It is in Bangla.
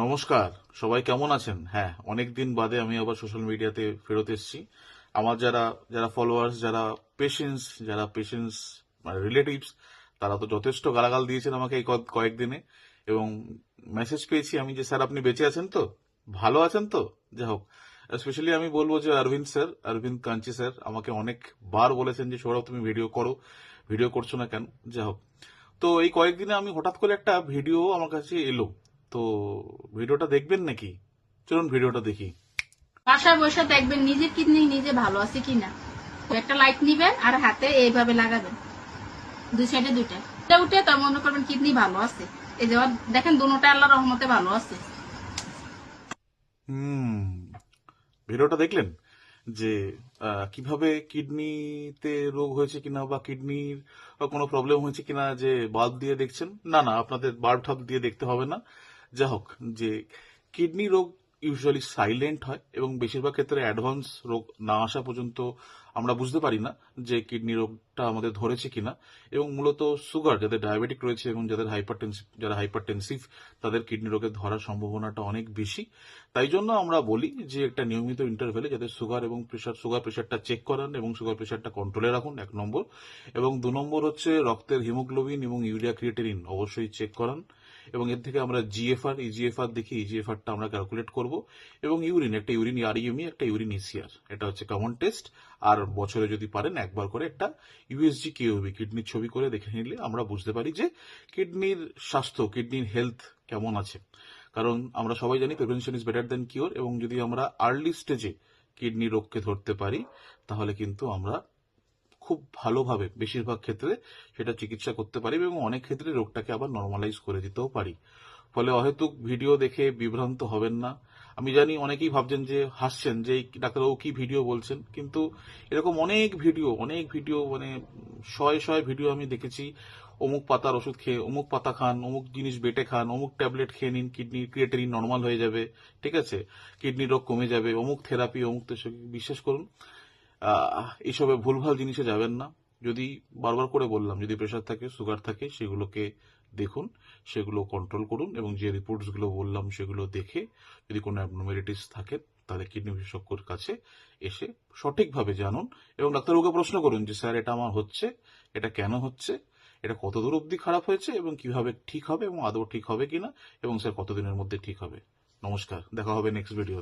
নমস্কার, সবাই কেমন আছেন? হ্যাঁ, অনেকদিন বাদে আমি আবার সোশ্যাল মিডিয়াতে ফেরত এসেছি। আমার যারা যারা ফলোয়ার্স, যারা পেশেন্টস মানে রিলেটিভস, তারা তো যথেষ্ট গালাগাল দিয়েছেন আমাকে এই কয়েকদিনে, এবং মেসেজ পেয়েছি আমি যে স্যার আপনি বেঁচে আছেন তো, ভালো আছেন তো। যাই হোক, স্পেশালি আমি বলবো যে অরবিন্দ কাঞ্চি স্যার আমাকে অনেকবার বলেছেন যে সৌরভ তুমি ভিডিও করো, ভিডিও করছো না কেন। যাই হোক, তো এই কয়েকদিনে আমি হঠাৎ করে একটা ভিডিও আমার কাছে এলো, তো ভিডিওটা দেখবেন নাকি? চলুন ভিডিওটা দেখি। বাসায় বসে দেখবেন নিজের কিডনি নিজে ভালো আছে কিনা। একটা লাইট নিবেন আর হাতে এইভাবে লাগাবেন, দুই সাইডে দুইটা এটা উঠে, তার মনে করবেন কিডনি ভালো আছে। এই যে দেখেন দুটোটা আল্লাহর রহমতে ভালো আছে। হুম, ভিডিওটা দেখলেন যে কিভাবে কিডনিতে রোগ হয়েছে কিনা বা কিডনির কোনো প্রবলেম হয়েছে কিনা, যে বাল্ব দিয়ে দেখছেন। না না, আপনাদের বাল্ব ঠাব দিয়ে দেখতে হবে না। যা হোক, যে কিডনি রোগ ইউজুয়ালি সাইলেন্ট হয় এবং বেশিরভাগ ক্ষেত্রে অ্যাডভান্স রোগ না আসা পর্যন্ত আমরা বুঝতে পারি না যে কিডনি রোগটা আমাদের ধরেছে কিনা। এবং মূলত সুগার, যাদের ডায়াবেটিক রয়েছে এবং যারা হাইপারটেনসিভ, তাদের কিডনি রোগের ধরার সম্ভাবনাটা অনেক বেশি। তাই জন্য আমরা বলি যে একটা নিয়মিত ইন্টারভেলে যাদের সুগার প্রেশারটা চেক করান এবং সুগার প্রেশারটা কন্ট্রোলে রাখুন, 1 নম্বর। এবং 2 নম্বর হচ্ছে রক্তের হিমোগ্লোবিন এবং ইউরিয়া ক্রিয়েটিনিন অবশ্যই চেক করান। এবং এর থেকে আমরা ইজিএফআর দেখি, ইজিএফআরটা আমরা ক্যালকুলেট করব। এবং একটা ইউরিন আরইএমই, একটা ইউরিন ইসিআর, এটা হচ্ছে কমন টেস্ট। আর বছরে যদি পারেন একবার করে একটা ইউএসজি কিউবি কিডনির ছবি করে দেখে নিলে আমরা বুঝতে পারি যে কিডনির কিডনির হেলথ কেমন আছে। কারণ আমরা সবাই জানি prevention is better then cure, এবং যদি আমরা আর্লি স্টেজে কিডনি রোগকে ধরতে পারি, তাহলে কিন্তু আমরা খুব ভালোভাবে বেশিরভাগ ক্ষেত্রে সেটা চিকিৎসা করতে পারি এবং অনেক ক্ষেত্রে রোগটাকে আবার নর্মালাইজ করে দিতেও পারি। ফলে অহেতুক ভিডিও দেখে বিভ্রান্ত হবেন না। আমি জানি অনেকেই ভাবছেন যে, হাসছেন যে এই ডাক্তারবাবু কি ভিডিও বলছেন, কিন্তু এরকম অনেক ভিডিও মানে শয়ে শয়ে ভিডিও আমি দেখেছি। অমুক পাতার ওষুধ খেয়ে অমুক পাতা খান, অমুক জিনিস বেটে খান, অমুক ট্যাবলেট খেয়ে নিন, কিডনি ক্রিয়েটিনিন নর্মাল হয়ে যাবে, ঠিক আছে, কিডনি রোগ কমে যাবে, অমুক থেরাপি অমুক। তো বিশ্বাস করুন, এইসবে ভুলভাল জিনিসে যাবেন না। যদি, বারবার করে বললাম, যদি প্রেশার থাকে, সুগার থাকে, সেগুলোকে দেখুন, সেগুলো কন্ট্রোল করুন, এবং যে রিপোর্টস গুলো বললাম সেগুলো দেখে যদি কোনো অ্যাবনর্মালিটিস থাকে, তাহলে কিডনি বিশেষজ্ঞর কাছে এসে সঠিকভাবে জানুন। এবং ডাক্তারবাবুকে প্রশ্ন করুন যে স্যার এটা আমার হচ্ছে, এটা কেন হচ্ছে, এটা কতদূর অবধি খারাপ হয়েছে এবং কিভাবে ঠিক হবে, এবং আদৌ ঠিক হবে কিনা, এবং স্যার কতদিনের মধ্যে ঠিক হবে। নমস্কার, দেখা হবে নেক্সট ভিডিওতে।